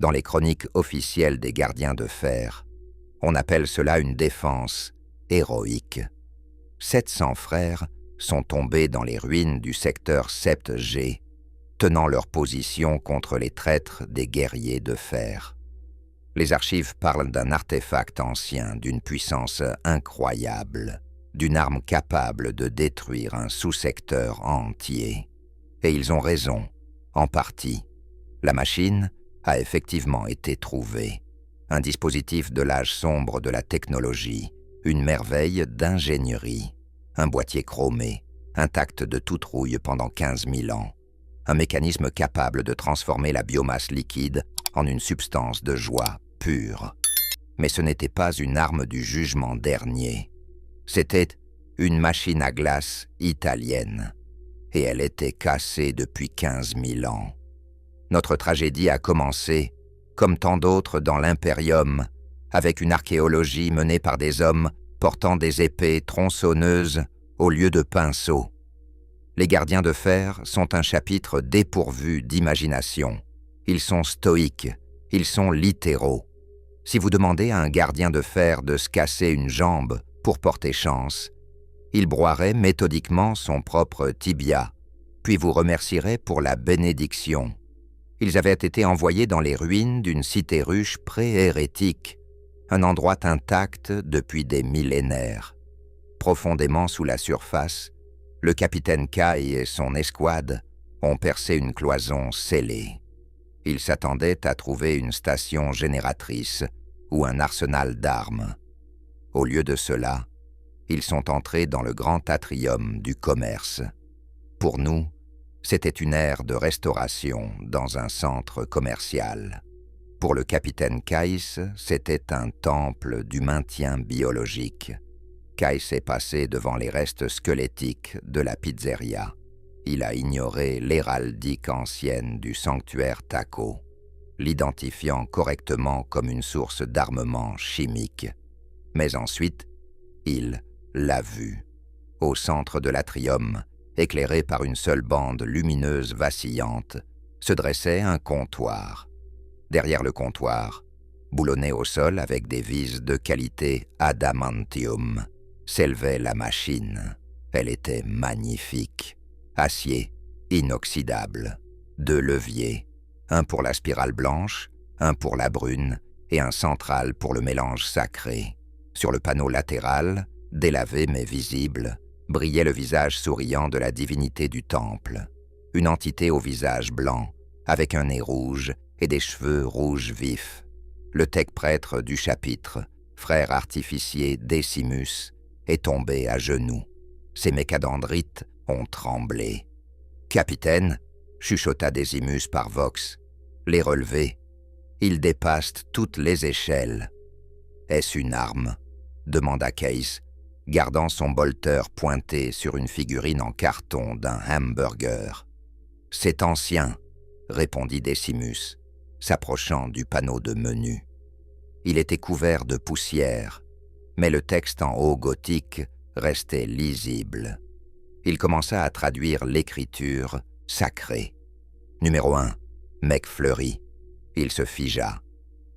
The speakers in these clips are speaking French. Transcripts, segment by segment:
Dans les chroniques officielles des gardiens de fer, on appelle cela une défense héroïque. 700 frères sont tombés dans les ruines du secteur Sept G, tenant leur position contre les traîtres des guerriers de fer. Les archives parlent d'un artefact ancien d'une puissance incroyable, d'une arme capable de détruire un sous-secteur entier. Et ils ont raison, en partie. La machine a effectivement été trouvée. Un dispositif de l'âge sombre de la technologie, une merveille d'ingénierie. Un boîtier chromé, intact de toute rouille pendant 15 000 ans. Un mécanisme capable de transformer la biomasse liquide en une substance de joie pure. Mais ce n'était pas une arme du jugement dernier. C'était une machine à glace italienne. Et elle était cassée depuis 15 000 ans. Notre tragédie a commencé, comme tant d'autres dans l'Imperium, avec une archéologie menée par des hommes portant des épées tronçonneuses au lieu de pinceaux. Les gardiens de fer sont un chapitre dépourvu d'imagination. Ils sont stoïques, ils sont littéraux. Si vous demandez à un gardien de fer de se casser une jambe pour porter chance, il broierait méthodiquement son propre tibia, puis vous remercierait pour la bénédiction. Ils avaient été envoyés dans les ruines d'une cité ruche pré-hérétique, un endroit intact depuis des millénaires. Profondément sous la surface, le capitaine Kai et son escouade ont percé une cloison scellée. Ils s'attendaient à trouver une station génératrice ou un arsenal d'armes. Au lieu de cela, ils sont entrés dans le grand atrium du commerce. Pour nous, c'était une ère de restauration dans un centre commercial. Pour le capitaine Kais, c'était un temple du maintien biologique. Kais est passé devant les restes squelettiques de la pizzeria. Il a ignoré l'héraldique ancienne du sanctuaire Taco, l'identifiant correctement comme une source d'armement chimique. Mais ensuite, il l'a vu. Au centre de l'atrium, éclairé par une seule bande lumineuse vacillante, se dressait un comptoir. Derrière le comptoir, boulonné au sol avec des vis de qualité adamantium, s'élevait la machine. Elle était magnifique. Acier, inoxydable. 2 leviers, un pour la spirale blanche, un pour la brune et un central pour le mélange sacré. Sur le panneau latéral, délavé mais visible, brillait le visage souriant de la divinité du temple. Une entité au visage blanc, avec un nez rouge et des cheveux rouges vifs. Le tech-prêtre du chapitre, frère artificier Decimus, est tombé à genoux. Ses mécadendrites ont tremblé. « Capitaine » chuchota Decimus par vox. « Les relevés, ils dépassent toutes les échelles. »« Est-ce une arme ?» demanda Case, gardant son bolter pointé sur une figurine en carton d'un hamburger. « C'est ancien » répondit Decimus, s'approchant du panneau de menu. Il était couvert de poussière, mais le texte en haut gothique restait lisible. Il commença à traduire l'écriture sacrée. Numéro 1, mec fleuri. Il se figea.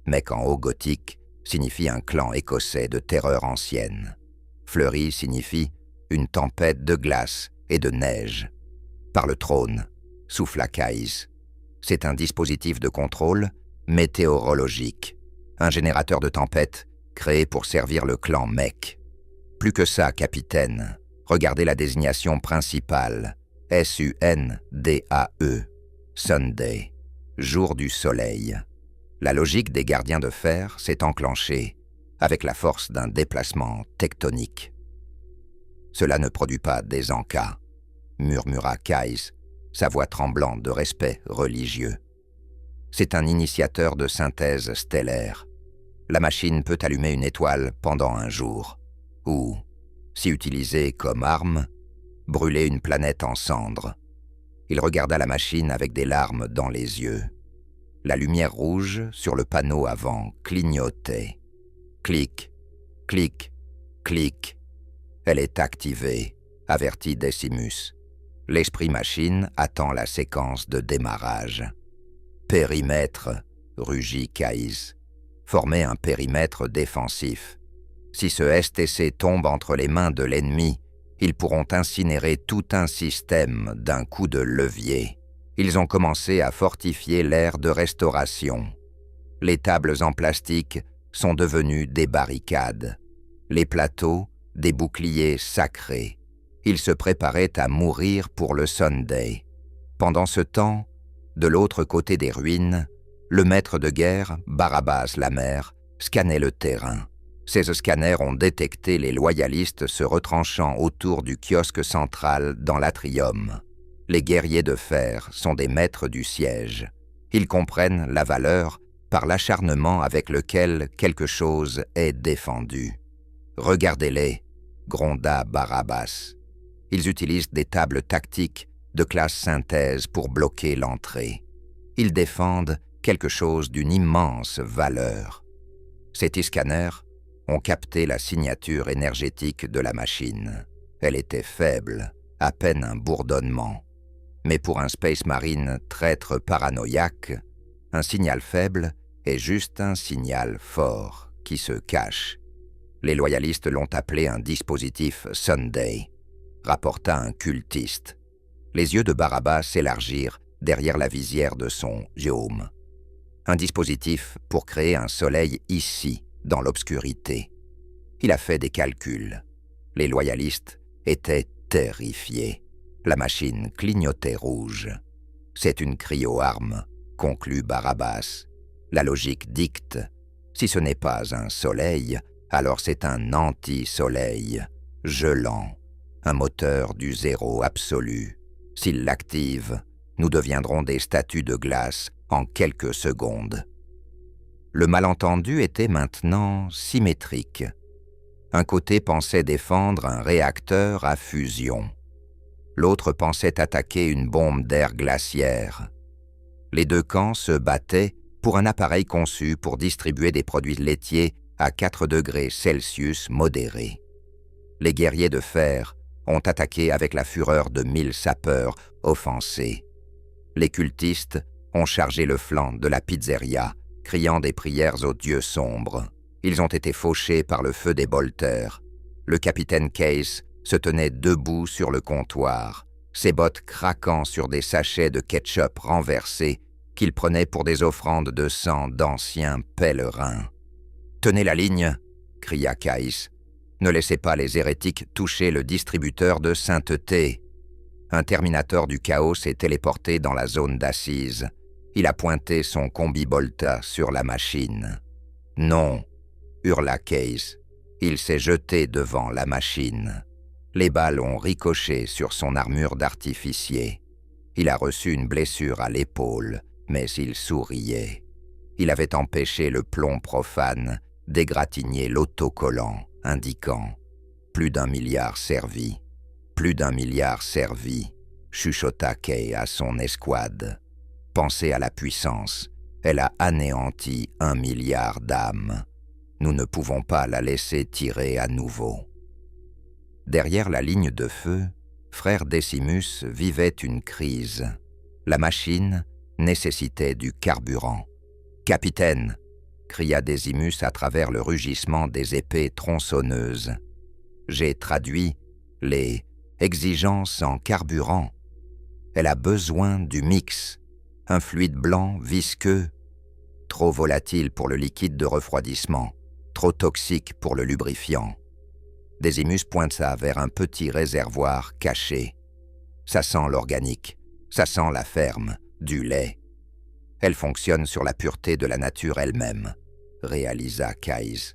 Mec en haut gothique signifie un clan écossais de terreur ancienne. Fleury signifie une tempête de glace et de neige. Par le trône, souffla Kais. C'est un dispositif de contrôle météorologique, un générateur de tempête créé pour servir le clan Mec. Plus que ça, capitaine, regardez la désignation principale, S-U-N-D-A-E, Sunday, jour du soleil. La logique des gardiens de fer s'est enclenchée avec la force d'un déplacement tectonique. Cela ne produit pas des encas, murmura Kais, sa voix tremblante de respect religieux. C'est un initiateur de synthèse stellaire. La machine peut allumer une étoile pendant un jour, ou, si utilisée comme arme, brûler une planète en cendres. Il regarda la machine avec des larmes dans les yeux. La lumière rouge sur le panneau avant clignotait. Clic, clic, clic. Elle est activée, avertit Decimus. L'esprit machine attend la séquence de démarrage. Périmètre, rugit Kais. Former un périmètre défensif. Si ce STC tombe entre les mains de l'ennemi, ils pourront incinérer tout un système d'un coup de levier. Ils ont commencé à fortifier l'aire de restauration. Les tables en plastique sont devenues des barricades. Les plateaux, des boucliers sacrés. Ils se préparaient à mourir pour le Sunday. Pendant ce temps, de l'autre côté des ruines, le maître de guerre, Barabbas la mère, scannait le terrain. Ces scanners ont détecté les loyalistes se retranchant autour du kiosque central dans l'atrium. Les guerriers de fer sont des maîtres du siège. Ils comprennent la valeur par l'acharnement avec lequel quelque chose est défendu. « Regardez-les », gronda Barabbas. Ils utilisent des tables tactiques de classe synthèse pour bloquer l'entrée. Ils défendent quelque chose d'une immense valeur. Ces scanners ont capté la signature énergétique de la machine. Elle était faible, à peine un bourdonnement. Mais pour un Space Marine traître paranoïaque, un signal faible est juste un signal fort qui se cache. Les loyalistes l'ont appelé un dispositif Sunday, rapporta un cultiste. Les yeux de Barabbas s'élargirent derrière la visière de son yaume. Un dispositif pour créer un soleil ici, dans l'obscurité. Il a fait des calculs. Les loyalistes étaient terrifiés. La machine clignotait rouge. C'est une cryo-arme, conclut Barabbas. La logique dicte. Si ce n'est pas un soleil, alors c'est un anti-soleil, gelant, un moteur du zéro absolu. S'il l'active, nous deviendrons des statues de glace en quelques secondes. Le malentendu était maintenant symétrique. Un côté pensait défendre un réacteur à fusion. L'autre pensait attaquer une bombe d'air glaciaire. Les deux camps se battaient pour un appareil conçu pour distribuer des produits laitiers à 4 degrés Celsius modérés. Les guerriers de fer ont attaqué avec la fureur de 1000 sapeurs offensés. Les cultistes ont chargé le flanc de la pizzeria, criant des prières aux dieux sombres. Ils ont été fauchés par le feu des bolters. Le capitaine Case se tenait debout sur le comptoir, ses bottes craquant sur des sachets de ketchup renversés qu'il prenait pour des offrandes de sang d'anciens pèlerins. « Tenez la ligne !» cria Case. « Ne laissez pas les hérétiques toucher le distributeur de sainteté. » Un terminateur du chaos s'est téléporté dans la zone d'assises. Il a pointé son combi-bolta sur la machine. « Non !» hurla Case. Il s'est jeté devant la machine. Les balles ont ricoché sur son armure d'artificier. Il a reçu une blessure à l'épaule, mais il souriait. Il avait empêché le plomb profane d'égratigner l'autocollant, indiquant « Plus d'1 milliard servi, plus d'1 milliard servi », chuchota Kay à son escouade. Pensez à la puissance, elle a anéanti 1 milliard d'âmes. Nous ne pouvons pas la laisser tirer à nouveau. Derrière la ligne de feu, frère Decimus vivait une crise. La machine nécessitait du carburant. « Capitaine !» cria Decimus à travers le rugissement des épées tronçonneuses. J'ai traduit les exigences en carburant. Elle a besoin du mix, un fluide blanc visqueux, trop volatile pour le liquide de refroidissement, trop toxique pour le lubrifiant. Decimus pointa vers un petit réservoir caché. Ça sent l'organique, ça sent la ferme, du lait. Elle fonctionne sur la pureté de la nature elle-même, réalisa Kais.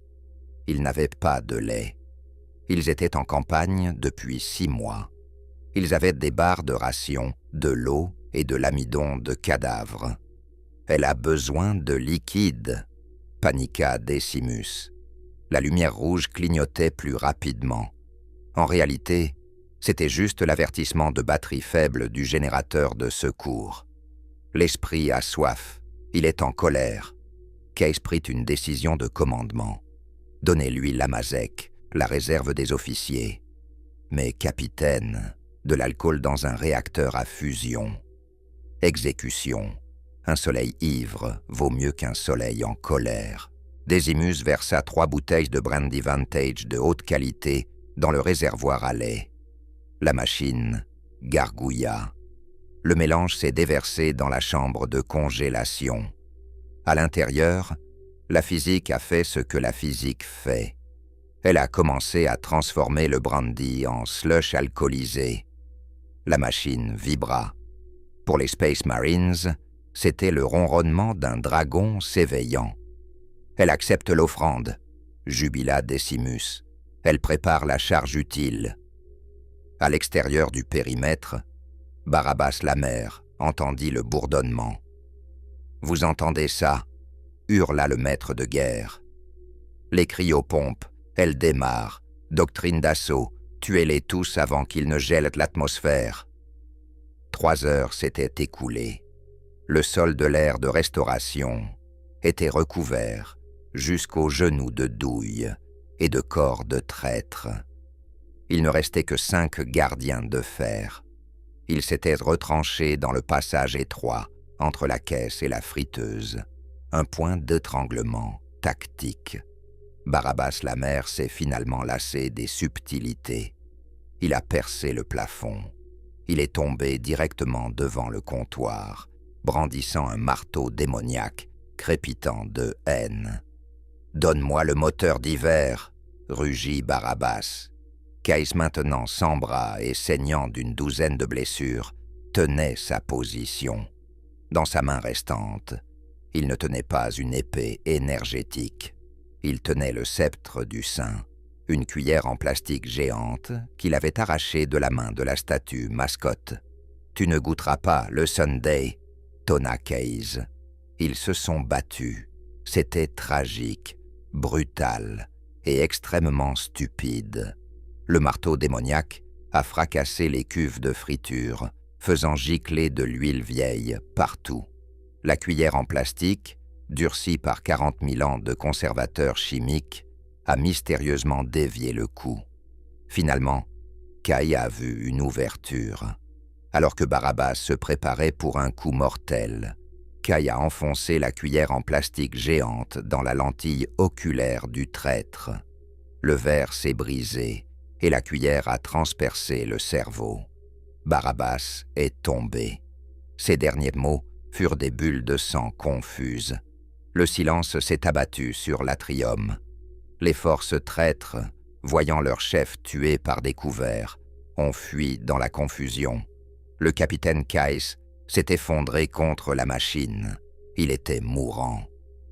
Ils n'avaient pas de lait. Ils étaient en campagne depuis 6 mois. Ils avaient des barres de rations, de l'eau et de l'amidon de cadavres. Elle a besoin de liquide, paniqua Decimus. La lumière rouge clignotait plus rapidement. En réalité, c'était juste l'avertissement de batterie faible du générateur de secours. L'esprit a soif, il est en colère. Case prit une décision de commandement. Donnez-lui l'Amazec, la réserve des officiers. Mais capitaine, de l'alcool dans un réacteur à fusion. Exécution, Un soleil ivre vaut mieux qu'un soleil en colère. Désimus versa 3 bouteilles de brandy vintage de haute qualité dans le réservoir à lait. La machine gargouilla. Le mélange s'est déversé dans la chambre de congélation. À l'intérieur, la physique a fait ce que la physique fait. Elle a commencé à transformer le brandy en slush alcoolisé. La machine vibra. Pour les Space Marines, c'était le ronronnement d'un dragon s'éveillant. Elle accepte l'offrande, jubila Décimus. Elle prépare la charge utile. À l'extérieur du périmètre, Barabbas la mère entendit le bourdonnement. « Vous entendez ça ?» hurla le maître de guerre. Les cryopompes, elles démarrent. Doctrine d'assaut, tuez-les tous avant qu'ils ne gèlent l'atmosphère. 3 heures s'étaient écoulées. Le sol de l'ère de restauration était recouvert jusqu'aux genoux de douilles et de corps de traîtres. Il ne restait que 5 gardiens de fer. Ils s'étaient retranchés dans le passage étroit entre la caisse et la friteuse. Un point d'étranglement tactique. Barabbas la mère s'est finalement lassé des subtilités. Il a percé le plafond. Il est tombé directement devant le comptoir, brandissant un marteau démoniaque, crépitant de haine. « Donne-moi le moteur d'hiver !» rugit Barabbas. Kais, maintenant sans bras et saignant d'une 12aine de blessures, tenait sa position. Dans sa main restante, il ne tenait pas une épée énergétique. Il tenait le sceptre du saint, une cuillère en plastique géante qu'il avait arrachée de la main de la statue mascotte. « Tu ne goûteras pas le Sunday !» tonna Kais. Ils se sont battus. C'était tragique, brutal et extrêmement stupide. Le marteau démoniaque a fracassé les cuves de friture, faisant gicler de l'huile vieille partout. La cuillère en plastique, durcie par 40 000 ans de conservateurs chimiques, a mystérieusement dévié le coup. Finalement, Kai a vu une ouverture. Alors que Barabbas se préparait pour un coup mortel, Kai a enfoncé la cuillère en plastique géante dans la lentille oculaire du traître. Le verre s'est brisé et la cuillère a transpercé le cerveau. Barabbas est tombé. Ses derniers mots furent des bulles de sang confuses. Le silence s'est abattu sur l'atrium. Les forces traîtres, voyant leur chef tué par des couverts, ont fui dans la confusion. Le capitaine Kais s'est effondré contre la machine. Il était mourant.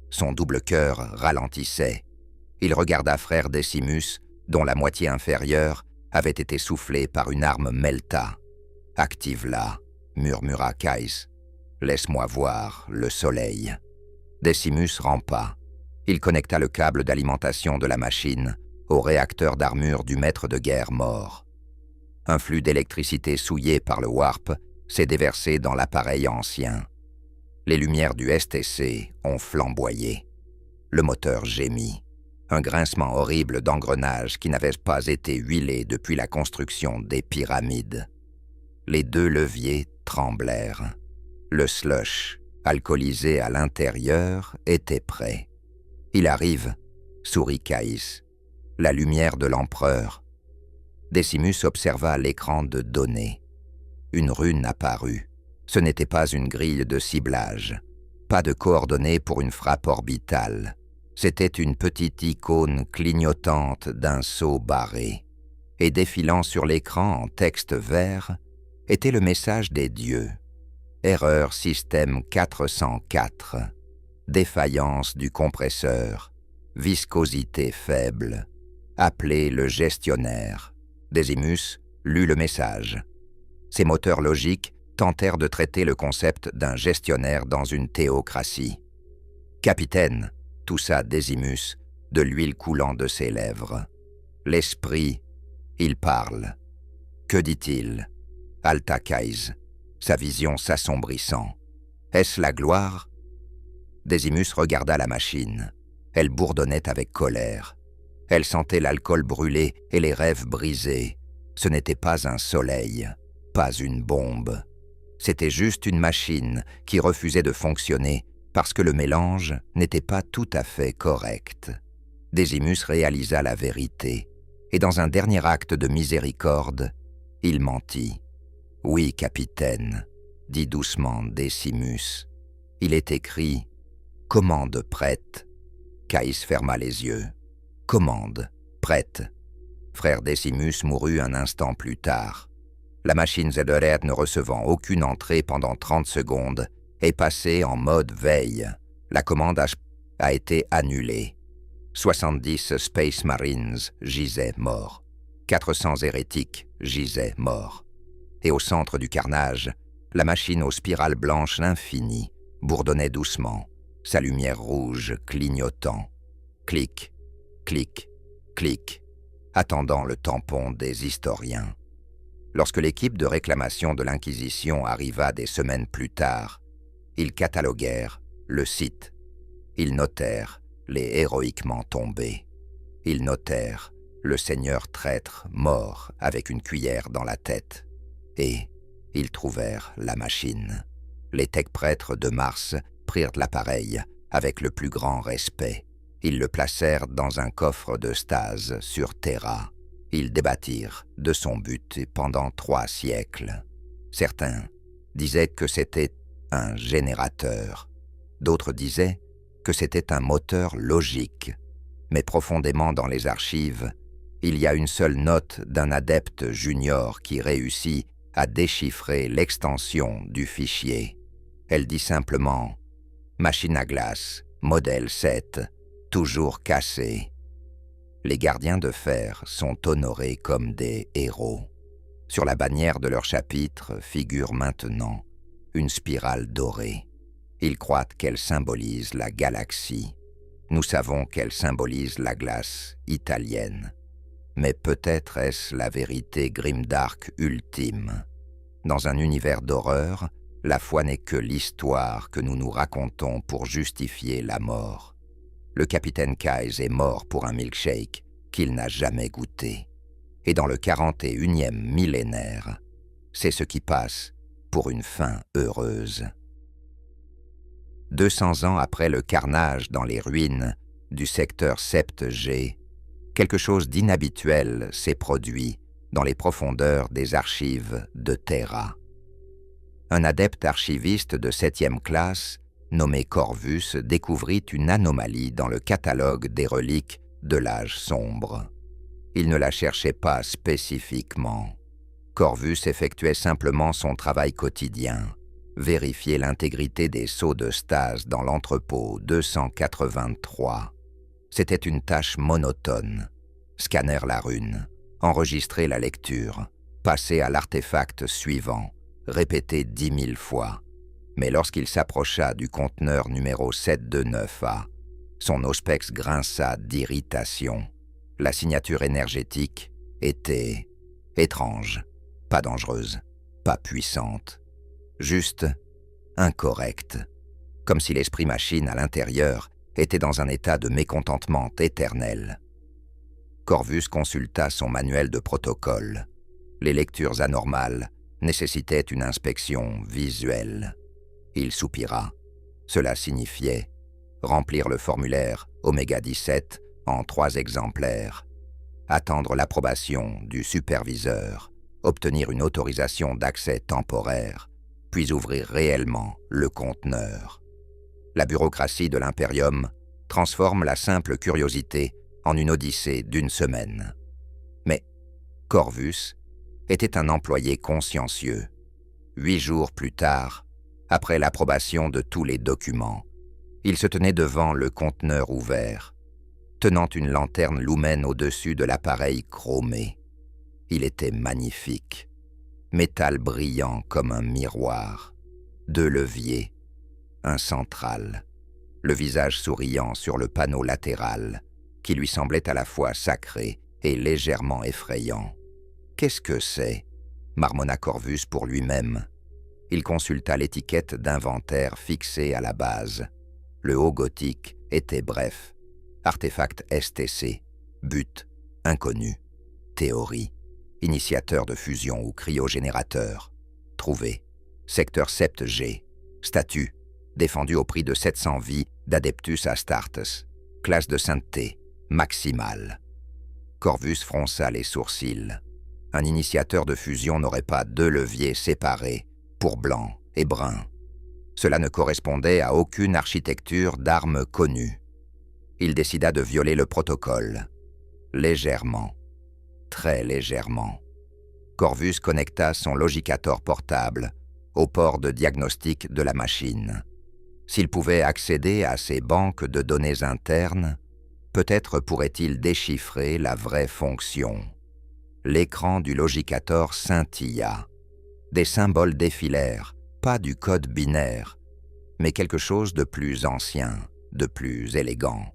Son double cœur ralentissait. Il regarda frère Décimus, dont la moitié inférieure avait été soufflée par une arme Melta. « Active-la », murmura Kais. « Laisse-moi voir le soleil. » Décimus rampa. Il connecta le câble d'alimentation de la machine au réacteur d'armure du maître de guerre mort. Un flux d'électricité souillé par le warp s'est déversé dans l'appareil ancien. Les lumières du STC ont flamboyé. Le moteur gémit. Un grincement horrible d'engrenage qui n'avait pas été huilé depuis la construction des pyramides. Les 2 leviers tremblèrent. Le slush, alcoolisé à l'intérieur, était prêt. « Il arrive », sourit Kais. « La lumière de l'empereur. » Décimus observa l'écran de données. Une rune apparut. Ce n'était pas une grille de ciblage. Pas de coordonnées pour une frappe orbitale. C'était une petite icône clignotante d'un sceau barré. Et défilant sur l'écran en texte vert, était le message des dieux. Erreur système 404. Défaillance du compresseur. Viscosité faible. Appelez le gestionnaire. Décimus lut le message. Ses moteurs logiques tentèrent de traiter le concept d'un gestionnaire dans une théocratie. « Capitaine !» toussa Décimus, de l'huile coulant de ses lèvres. « L'esprit, il parle. » « Que dit-il » halta Kais, sa vision s'assombrissant. « Est-ce la gloire ?» Décimus regarda la machine. Elle bourdonnait avec colère. Elle sentait l'alcool brûler et les rêves brisés. Ce n'était pas un soleil, pas une bombe. C'était juste une machine qui refusait de fonctionner parce que le mélange n'était pas tout à fait correct. Décimus réalisa la vérité, et dans un dernier acte de miséricorde, il mentit. « Oui, capitaine, dit doucement Décimus. Il est écrit « Commande prête ». Caïs ferma les yeux. « Commande prête ». Frère Décimus mourut un instant plus tard. La machine Zederer, ne recevant aucune entrée pendant 30 secondes, est passée en mode veille. La commande a été annulée. 70 Space Marines gisaient morts. 400 hérétiques gisaient morts. Et au centre du carnage, la machine aux spirales blanches l'infini bourdonnait doucement, sa lumière rouge clignotant. Clic, clic, clic, attendant le tampon des historiens. Lorsque l'équipe de réclamation de l'Inquisition arriva des semaines plus tard, ils cataloguèrent le site. Ils notèrent les héroïquement tombés. Ils notèrent le seigneur traître mort avec une cuillère dans la tête. Et ils trouvèrent la machine. Les tech-prêtres de Mars prirent l'appareil avec le plus grand respect. Ils le placèrent dans un coffre de stase sur Terra. Ils débattirent de son but pendant 3 siècles. Certains disaient que c'était un générateur. D'autres disaient que c'était un moteur logique. Mais profondément dans les archives, il y a une seule note d'un adepte junior qui réussit à déchiffrer l'extension du fichier. Elle dit simplement « Machine à glace, modèle 7, toujours cassée ». Les gardiens de fer sont honorés comme des héros. Sur la bannière de leur chapitre figure maintenant une spirale dorée. Ils croient qu'elle symbolise la galaxie. Nous savons qu'elle symbolise la glace italienne. Mais peut-être est-ce la vérité grimdark ultime. Dans un univers d'horreur, la foi n'est que l'histoire que nous nous racontons pour justifier la mort. Le capitaine Keyes est mort pour un milkshake qu'il n'a jamais goûté. Et dans le 41e millénaire, c'est ce qui passe pour une fin heureuse. 200 ans après le carnage dans les ruines du secteur Sept G, quelque chose d'inhabituel s'est produit dans les profondeurs des archives de Terra. Un adepte archiviste de 7e classe, nommé Corvus, découvrit une anomalie dans le catalogue des reliques de l'âge sombre. Il ne la cherchait pas spécifiquement. Corvus effectuait simplement son travail quotidien, vérifier l'intégrité des seaux de stase dans l'entrepôt 283. C'était une tâche monotone. Scanner la rune, enregistrer la lecture, passer à l'artefact suivant, répéter 10 000 fois. Mais lorsqu'il s'approcha du conteneur numéro 729A, son auspex grinça d'irritation. La signature énergétique était étrange, pas dangereuse, pas puissante, juste incorrecte, comme si l'esprit machine à l'intérieur était dans un état de mécontentement éternel. Corvus consulta son manuel de protocole. Les lectures anormales nécessitaient une inspection visuelle. Il soupira. Cela signifiait remplir le formulaire Oméga 17 en 3 exemplaires, attendre l'approbation du superviseur, obtenir une autorisation d'accès temporaire, puis ouvrir réellement le conteneur. La bureaucratie de l'Imperium transforme la simple curiosité en une odyssée d'1 semaine. Mais Corvus était un employé consciencieux. 8 jours plus tard, après l'approbation de tous les documents, il se tenait devant le conteneur ouvert, tenant une lanterne lumène au-dessus de l'appareil chromé. Il était magnifique, métal brillant comme un miroir, 2 leviers, un central, le visage souriant sur le panneau latéral, qui lui semblait à la fois sacré et légèrement effrayant. « Qu'est-ce que c'est » marmonna Corvus pour lui-même. Il consulta l'étiquette d'inventaire fixée à la base. Le haut gothique était bref. Artefact STC, but, inconnu, théorie, initiateur de fusion ou cryogénérateur, trouvé. secteur sept G, statut, défendu au prix de 700 vies d'Adeptus Astartes, classe de sainteté, maximale. Corvus fronça les sourcils. Un initiateur de fusion n'aurait pas deux leviers séparés, pour blanc et brun. Cela ne correspondait à aucune architecture d'armes connue. Il décida de violer le protocole. Légèrement. Très légèrement. Corvus connecta son logicator portable au port de diagnostic de la machine. S'il pouvait accéder à ces banques de données internes, peut-être pourrait-il déchiffrer la vraie fonction. L'écran du logicator scintilla. Des symboles défilèrent, pas du code binaire, mais quelque chose de plus ancien, de plus élégant.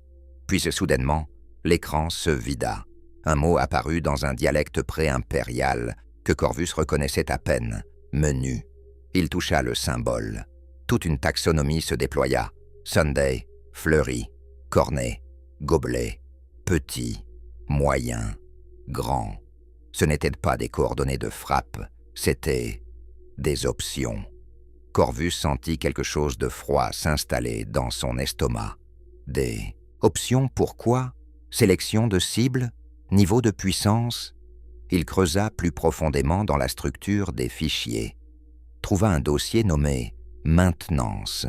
Puis soudainement, l'écran se vida. Un mot apparut dans un dialecte pré-impérial que Corvus reconnaissait à peine, menu. Il toucha le symbole. Toute une taxonomie se déploya. Sunday, fleuri, cornet, gobelet, petit, moyen, grand. Ce n'étaient pas des coordonnées de frappe, c'était des options. Corvus sentit quelque chose de froid s'installer dans son estomac. Des options pourquoi? Sélection de cibles? Niveau de puissance? Il creusa plus profondément dans la structure des fichiers. Trouva un dossier nommé « Maintenance ».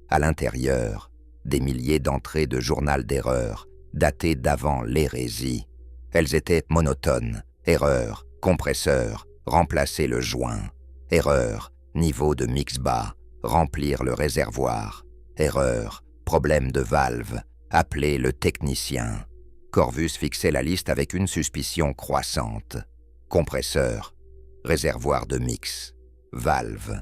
À l'intérieur, des milliers d'entrées de journal d'erreurs, datées d'avant l'hérésie. Elles étaient monotones. Erreur, compresseur, remplacer le joint. Erreur, niveau de mix bas, remplir le réservoir. Erreur, problème de valve, appeler le technicien. Corvus fixait la liste avec une suspicion croissante. Compresseur, réservoir de mix, valve.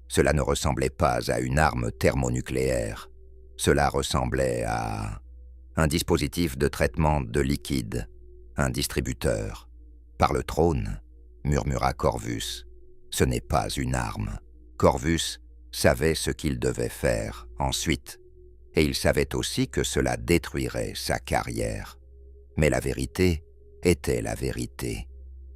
Cela ne ressemblait pas à une arme thermonucléaire. Cela ressemblait à un dispositif de traitement de liquide, un distributeur. Par le trône, murmura Corvus. Ce n'est pas une arme. Corvus savait ce qu'il devait faire ensuite, et il savait aussi que cela détruirait sa carrière. Mais la vérité était la vérité,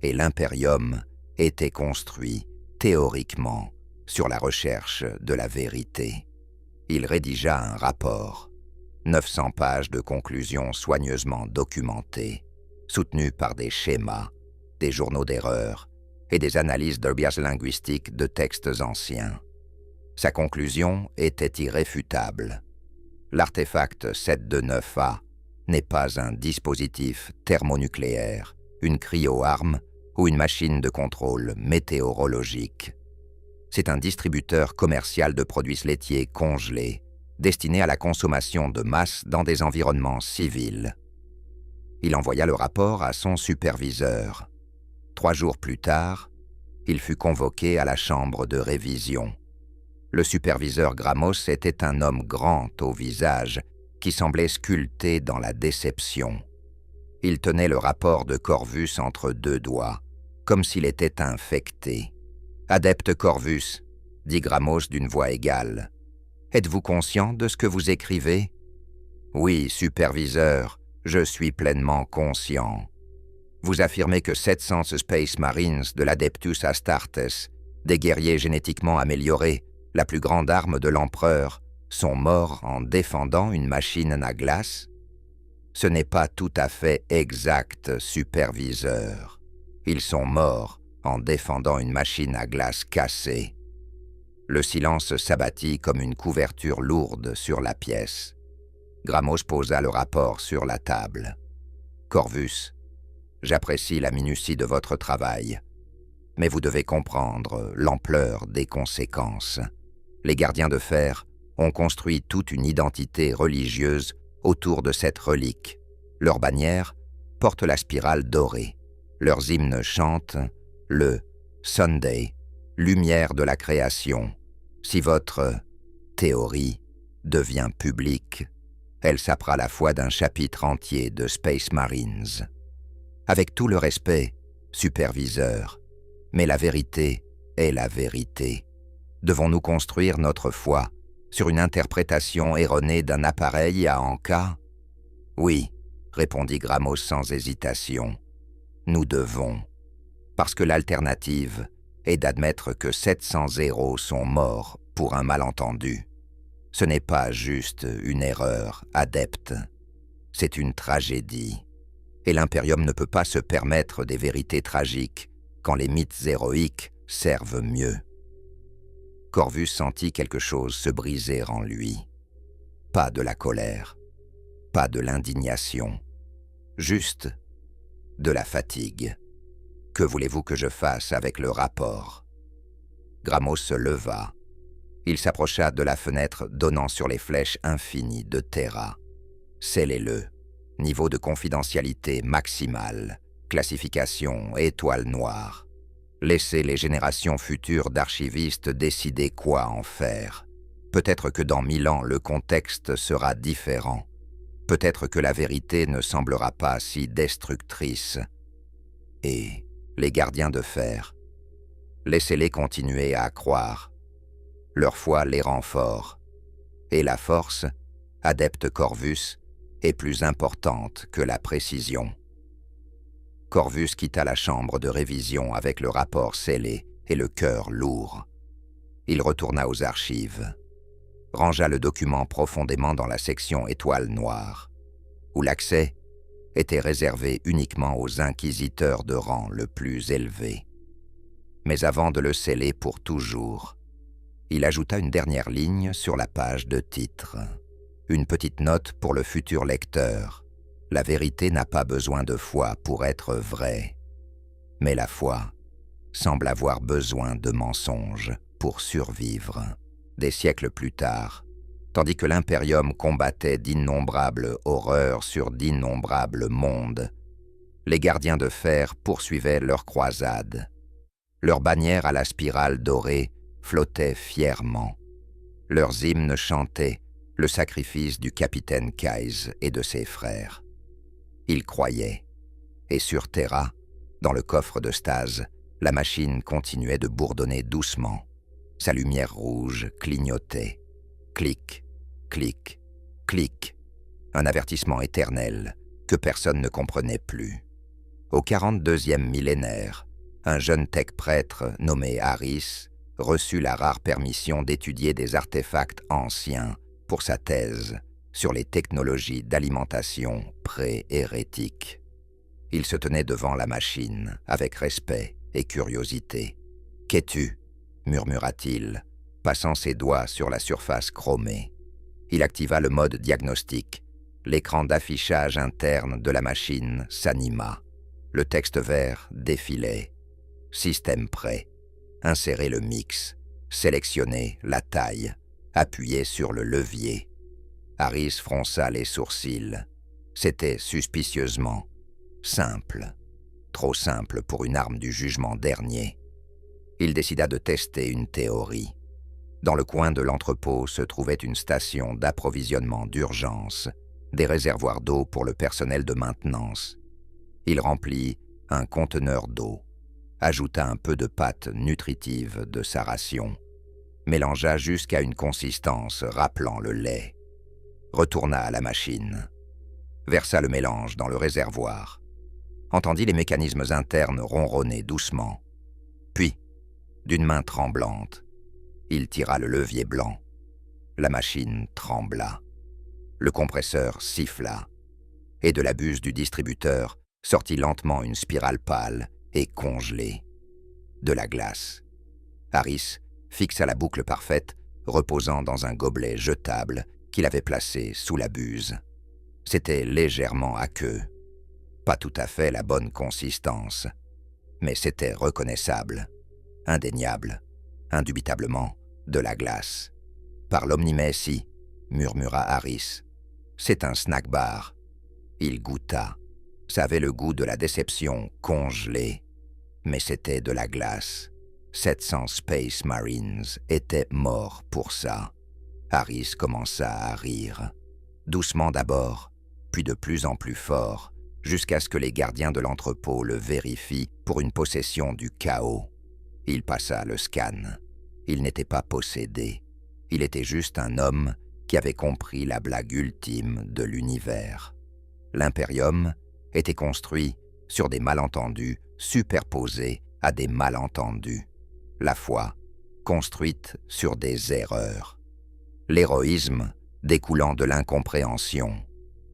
et l'Imperium était construit, théoriquement, sur la recherche de la vérité. Il rédigea un rapport, 900 pages de conclusions soigneusement documentées, soutenues par des schémas, des journaux d'erreurs et des analyses de biais linguistiques de textes anciens. Sa conclusion était irréfutable. L'artefact 729A n'est pas un dispositif thermonucléaire, une cryo-arme ou une machine de contrôle météorologique. C'est un distributeur commercial de produits laitiers congelés, destiné à la consommation de masse dans des environnements civils. Il envoya le rapport à son superviseur. 3 jours plus tard, il fut convoqué à la chambre de révision. Le superviseur Gramos était un homme grand au visage qui semblait sculpté dans la déception. Il tenait le rapport de Corvus entre 2 doigts, comme s'il était infecté. « Adepte Corvus, » dit Gramos d'une voix égale, « êtes-vous conscient de ce que vous écrivez ?»« Oui, superviseur, je suis pleinement conscient. » Vous affirmez que 700 Space Marines de l'Adeptus Astartes, des guerriers génétiquement améliorés, la plus grande arme de l'empereur, sont morts en défendant une machine à glace? Ce n'est pas tout à fait exact, superviseur. Ils sont morts en défendant une machine à glace cassée. Le silence s'abattit comme une couverture lourde sur la pièce. Gramos posa le rapport sur la table. Corvus, j'apprécie la minutie de votre travail, mais vous devez comprendre l'ampleur des conséquences. Les gardiens de fer ont construit toute une identité religieuse autour de cette relique. Leur bannière porte la spirale dorée. Leurs hymnes chantent le Sunday, lumière de la création. Si votre théorie devient publique, elle sapera la foi d'un chapitre entier de Space Marines. Avec tout le respect, superviseur, mais la vérité est la vérité. Devons-nous construire notre foi sur une interprétation erronée d'un appareil à Anka? Oui, répondit Gramos sans hésitation. Nous devons, parce que l'alternative est d'admettre que 700 héros sont morts pour un malentendu. Ce n'est pas juste une erreur, adepte. C'est une tragédie. Et l'Imperium ne peut pas se permettre des vérités tragiques quand les mythes héroïques servent mieux. Corvus sentit quelque chose se briser en lui. Pas de la colère, pas de l'indignation, juste de la fatigue. Que voulez-vous que je fasse avec le rapport ? Gramos se leva. Il s'approcha de la fenêtre donnant sur les flèches infinies de Terra. Scellez-le. Niveau de confidentialité maximal. Classification étoile noire. Laissez les générations futures d'archivistes décider quoi en faire. Peut-être que dans 1000 ans, le contexte sera différent. Peut-être que la vérité ne semblera pas si destructrice. Et les gardiens de fer, laissez-les continuer à croire. Leur foi les rend forts. Et la force, adepte Corvus, est plus importante que la précision. Corvus quitta la chambre de révision avec le rapport scellé et le cœur lourd. Il retourna aux archives, rangea le document profondément dans la section étoile noire, où l'accès était réservé uniquement aux inquisiteurs de rang le plus élevé. Mais avant de le sceller pour toujours, il ajouta une dernière ligne sur la page de titre. Une petite note pour le futur lecteur. La vérité n'a pas besoin de foi pour être vraie. Mais la foi semble avoir besoin de mensonges pour survivre. Des siècles plus tard, tandis que l'Imperium combattait d'innombrables horreurs sur d'innombrables mondes, les gardiens de fer poursuivaient leur croisade. Leurs bannières à la spirale dorée flottaient fièrement. Leurs hymnes chantaient le sacrifice du capitaine Keyes et de ses frères. Ils croyaient. Et sur Terra, dans le coffre de stase, la machine continuait de bourdonner doucement. Sa lumière rouge clignotait. Clic, clic, clic. Un avertissement éternel que personne ne comprenait plus. Au 42e millénaire, un jeune tech-prêtre nommé Harris reçut la rare permission d'étudier des artefacts anciens pour sa thèse sur les technologies d'alimentation pré-hérétiques. Il se tenait devant la machine avec respect et curiosité. « Qu'es-tu » murmura-t-il, passant ses doigts sur la surface chromée. Il activa le mode diagnostic. L'écran d'affichage interne de la machine s'anima. Le texte vert défilait. Système prêt. Insérez le mix. Sélectionnez la taille. Appuyez sur le levier. Harris fronça les sourcils. C'était suspicieusement simple. Trop simple pour une arme du jugement dernier. Il décida de tester une théorie. Dans le coin de l'entrepôt se trouvait une station d'approvisionnement d'urgence, des réservoirs d'eau pour le personnel de maintenance. Il remplit un conteneur d'eau, ajouta un peu de pâte nutritive de sa ration, mélangea jusqu'à une consistance rappelant le lait, retourna à la machine, versa le mélange dans le réservoir, entendit les mécanismes internes ronronner doucement, puis, d'une main tremblante, il tira le levier blanc. La machine trembla. Le compresseur siffla, et de la buse du distributeur sortit lentement une spirale pâle et congelée. De la glace. Harris fixa la boucle parfaite, reposant dans un gobelet jetable qu'il avait placé sous la buse. C'était légèrement aqueux. Pas tout à fait la bonne consistance, mais c'était reconnaissable, indéniable, indubitablement de la glace. Par l'omnimessie, murmura Harris. C'est un snack bar. Il goûta. Ça avait le goût de la déception congelée. Mais c'était de la glace. 700 Space Marines étaient morts pour ça. Harris commença à rire. Doucement d'abord, puis de plus en plus fort, jusqu'à ce que les gardiens de l'entrepôt le vérifient pour une possession du chaos. Il passa le scan. Il n'était pas possédé. Il était juste un homme qui avait compris la blague ultime de l'univers. L'Imperium était construit sur des malentendus superposés à des malentendus. la foi, construite sur des erreurs. L'héroïsme découlant de l'incompréhension.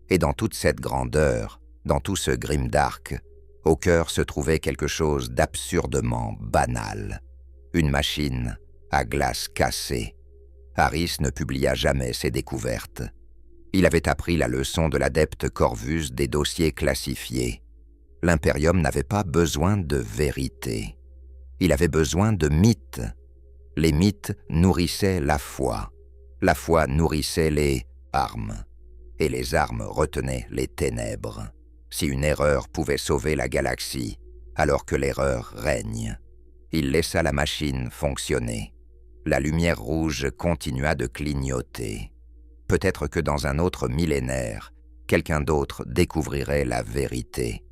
Et dans toute cette grandeur, dans tout ce grimdark, au cœur se trouvait quelque chose d'absurdement banal. Une machine à glace cassée. Harris ne publia jamais ses découvertes. Il avait appris la leçon de l'adepte Corvus des dossiers classifiés. L'Imperium n'avait pas besoin de vérité. Il avait besoin de mythes. Les mythes nourrissaient la foi. La foi nourrissait les armes. Et les armes retenaient les ténèbres. Si une erreur pouvait sauver la galaxie, alors que l'erreur règne. Il laissa la machine fonctionner. La lumière rouge continua de clignoter. Peut-être que dans un autre millénaire, quelqu'un d'autre découvrirait la vérité.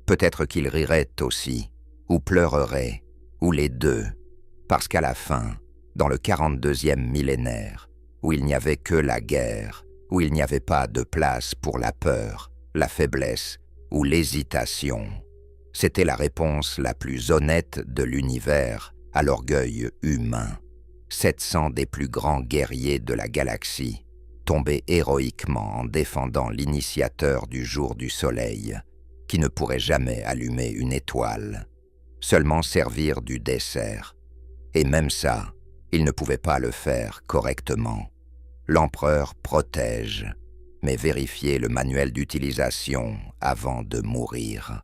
Peut-être qu'il rirait aussi, ou pleurerait, ou les deux, parce qu'à la fin, dans le 42e millénaire, où il n'y avait que la guerre, où il n'y avait pas de place pour la peur, la faiblesse ou l'hésitation, c'était la réponse la plus honnête de l'univers à l'orgueil humain. 700 des plus grands guerriers de la galaxie tombaient héroïquement en défendant l'initiateur du jour du soleil, qui ne pourrait jamais allumer une étoile, seulement servir du dessert. Et même ça, il ne pouvait pas le faire correctement. L'empereur protège, mais vérifiez le manuel d'utilisation avant de mourir.